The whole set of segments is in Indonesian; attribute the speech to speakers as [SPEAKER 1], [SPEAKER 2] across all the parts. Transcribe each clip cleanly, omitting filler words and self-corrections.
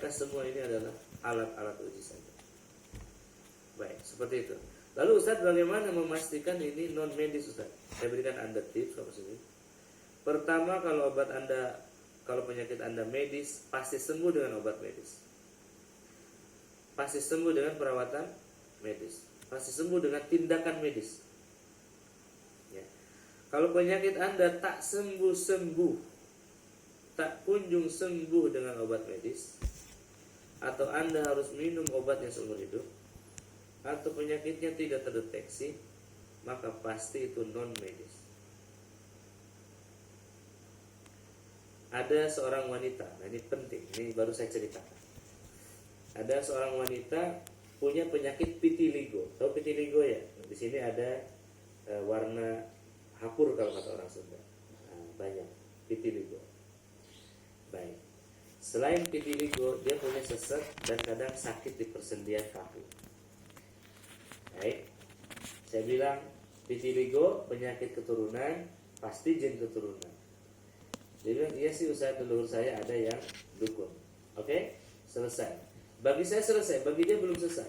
[SPEAKER 1] ternyata semua ini adalah alat-alat uji saja. Baik, seperti itu. Lalu Ustaz, bagaimana memastikan ini non medis Ustaz? Saya berikan Anda tips kalau sini. Pertama, kalau penyakit Anda medis, pasti sembuh dengan obat medis. Pasti sembuh dengan perawatan medis. Pasti sembuh dengan tindakan medis. Ya. Kalau penyakit Anda tak sembuh-sembuh, tak kunjung sembuh dengan obat medis, atau Anda harus minum obat yang seumur hidup, atau penyakitnya tidak terdeteksi, maka pasti itu non medis. Ada seorang wanita, nah ini penting, ini baru saya ceritakan. Ada seorang wanita punya penyakit vitiligo. Tahu vitiligo ya? Di sini ada warna hapur kalau kata orang Sunda. Nah, banyak vitiligo. Baik. Selain vitiligo, dia punya sesek dan kadang sakit di persendian kaki. Baik. Saya bilang vitiligo penyakit keturunan, pasti jin keturunan. Dia bilang, iya sih Ustaz, leluhur saya ada yang dukun. Oke? Selesai. Bagi saya selesai, bagi dia belum selesai.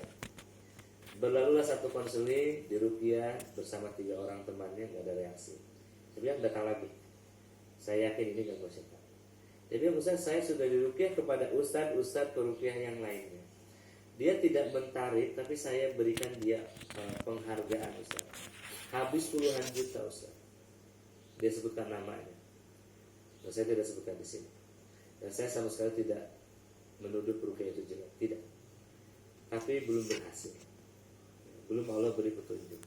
[SPEAKER 1] Berlalulah satu konseling di Ruqyah bersama 3 orang temannya, nggak ada reaksi. Dia bilang, datang lagi. Saya yakin ini gangguan setan. Dia bilang, Ustaz, saya sudah di Ruqyah kepada ustaz peruqyah yang lainnya. Dia tidak mentarik, tapi saya berikan dia penghargaan Ustaz. Habis puluhan juta Ustaz. Dia sebutkan namanya. Dan saya tidak sebutkan di sini. Dan saya sama sekali tidak menuduh peruqyah itu jelek, tidak. Tapi belum berhasil. Belum Allah beri petunjuk.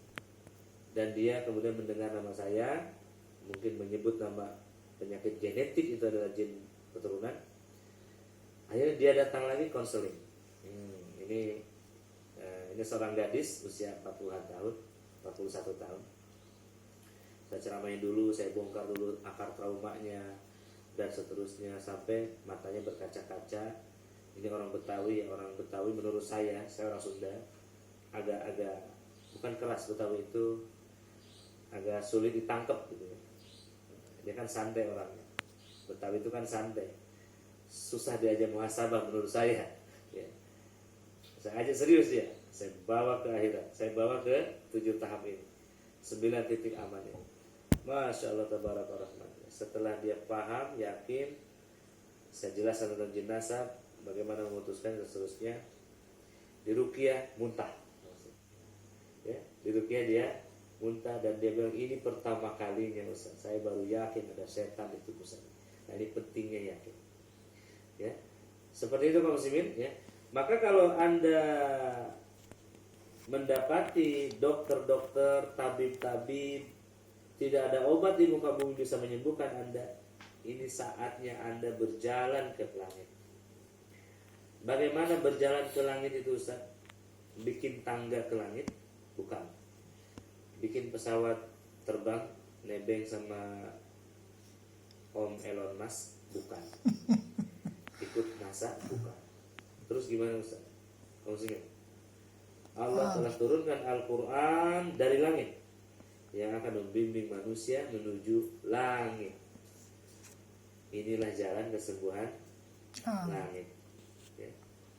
[SPEAKER 1] Dan dia kemudian mendengar nama saya, mungkin menyebut nama penyakit genetik itu adalah jin keturunan. Akhirnya dia datang lagi konseling. Ini seorang gadis usia 40-an tahun, 41 tahun. Saya ceramain dulu, saya bongkar dulu akar traumanya dan seterusnya sampai matanya berkaca-kaca. Ini orang Betawi menurut saya orang Sunda, agak bukan keras. Betawi itu agak sulit ditangkap gitu ya. Dia kan santai orangnya. Betawi itu kan santai, susah diajak muhasabah menurut saya ya. Saya ajak serius ya, saya bawa ke akhirat, saya bawa ke 7 tahap ini, 9 titik aman ini. Masya Allah tabarakallah. Setelah dia paham, yakin, saya jelaskan tentang jenazah, bagaimana memutuskan dan seterusnya. Di Ruqyah muntah ya, di Ruqyah dia muntah dan dia bilang, ini pertama kalinya Ustaz, saya baru yakin ada setan di tubuh saya. Nah, ini pentingnya yakin ya. Seperti itu kaum muslimin ya. Maka kalau Anda mendapati dokter-dokter, tabib-tabib, tidak ada obat di muka bumi bisa menyembuhkan Anda, ini saatnya Anda berjalan ke langit. Bagaimana berjalan ke langit itu Ustaz? Bikin tangga ke langit? Bukan. Bikin pesawat terbang nebeng sama Om Elon Musk? Bukan. Ikut NASA? Bukan. Terus gimana Ustaz? Kamu ingat? Allah telah turunkan Al-Quran dari langit yang akan membimbing manusia menuju langit. Inilah jalan kesembuhan langit ya.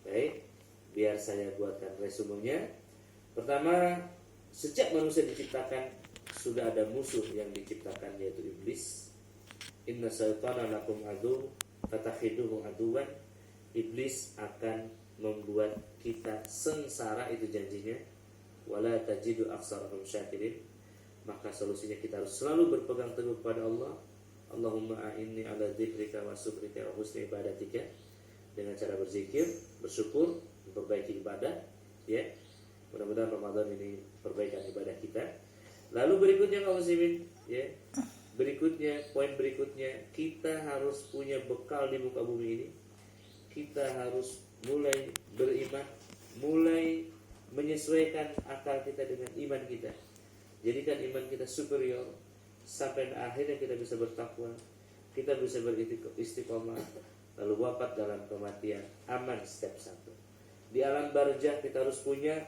[SPEAKER 1] Baik, biar saya buatkan resumenya. Pertama, sejak manusia diciptakan sudah ada musuh yang diciptakan, yaitu iblis. Inna syaitana lakum adu fatakhiduhu aduwan. Iblis akan membuat kita sengsara, itu janjinya. Wala tajidu aktsarahum syakirin. Maka solusinya kita harus selalu berpegang teguh kepada Allah. Allahumma a'inni ala dzikrika wa syukrika wa husni ibadatika, dengan cara berzikir, bersyukur, memperbaiki ibadah ya. Mudah-mudahan Ramadan ini perbaikan ibadah kita. Lalu berikutnya kaum muslimin ya. Poin berikutnya, kita harus punya bekal di muka bumi ini. Kita harus mulai beriman, mulai menyesuaikan akal kita dengan iman kita. Jadikan iman kita superior sampai akhirnya kita bisa bertakwa, kita bisa beristiqomah, lalu wafat dalam kematian aman step 1. Di alam barzah kita harus punya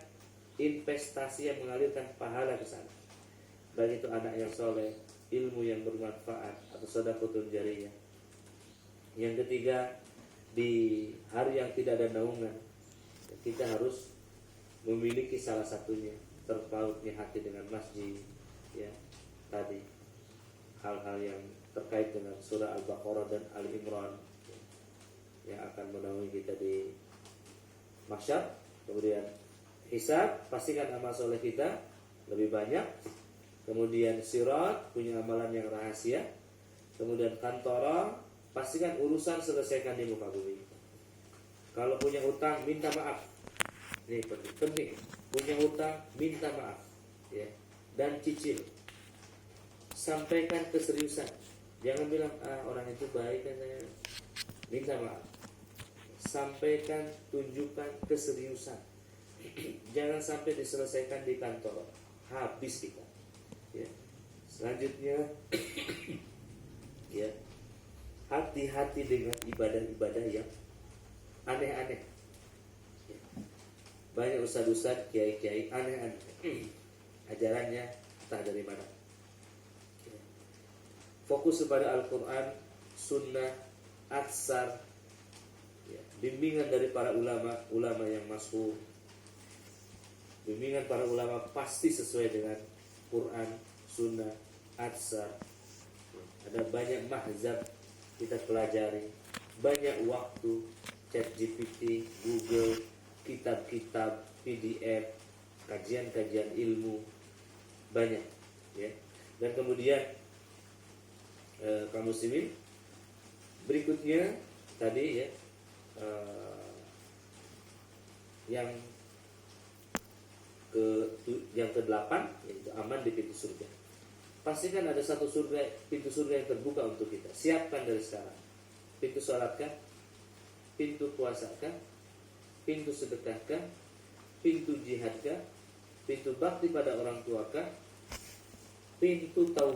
[SPEAKER 1] investasi yang mengalirkan pahala ke sana. Baik itu anak yang soleh, ilmu yang bermanfaat, atau sedekahun jariyah. Yang ketiga, di hari yang tidak ada naungan, kita harus memiliki salah satunya. Terpautnya hati dengan masjid, ya tadi hal-hal yang terkait dengan surah Al-Baqarah dan Ali Imran, ya, yang akan menaungi kita di mahsyar. Kemudian hisab, pastikan amal soleh kita lebih banyak. Kemudian sirat, punya amalan yang rahasia. Kemudian kantara, pastikan urusan selesaikan di muka bumi. Kalau punya utang, minta maaf. Ini penting. Punya utang, minta maaf, ya. Dan cicil. Sampaikan keseriusan. Jangan bilang orang itu baik kan saya. Minta maaf. Sampaikan, tunjukkan keseriusan. Jangan sampai diselesaikan di kantor. Habis kita. Ya. Selanjutnya, ya, hati-hati dengan ibadah-ibadah yang aneh-aneh. Ya. Banyak ustadz-ustadz, kiai-kiai aneh-aneh. Ajarannya entah dari mana. Ya. Fokus kepada Al-Quran, Sunnah, Atsar, ya. Bimbingan dari para ulama yang masyhur. Bimbingan para ulama pasti sesuai dengan Quran, Sunnah, Atsar. Ada banyak mahzab kita pelajari, banyak waktu, ChatGPT, Google, kitab-kitab, PDF, kajian-kajian ilmu, banyak, ya. Dan kemudian kaum muslimin, berikutnya tadi, ya, yang ke-8, yaitu aman di pintu surga. Pastikan ada satu pintu surga yang terbuka untuk kita. Siapkan dari sekarang. Pintu sholatkah? Pintu puasakah? Pintu sedekahkah? Pintu jihadkah? Pintu bakti pada orang tuakah? Pintu taubat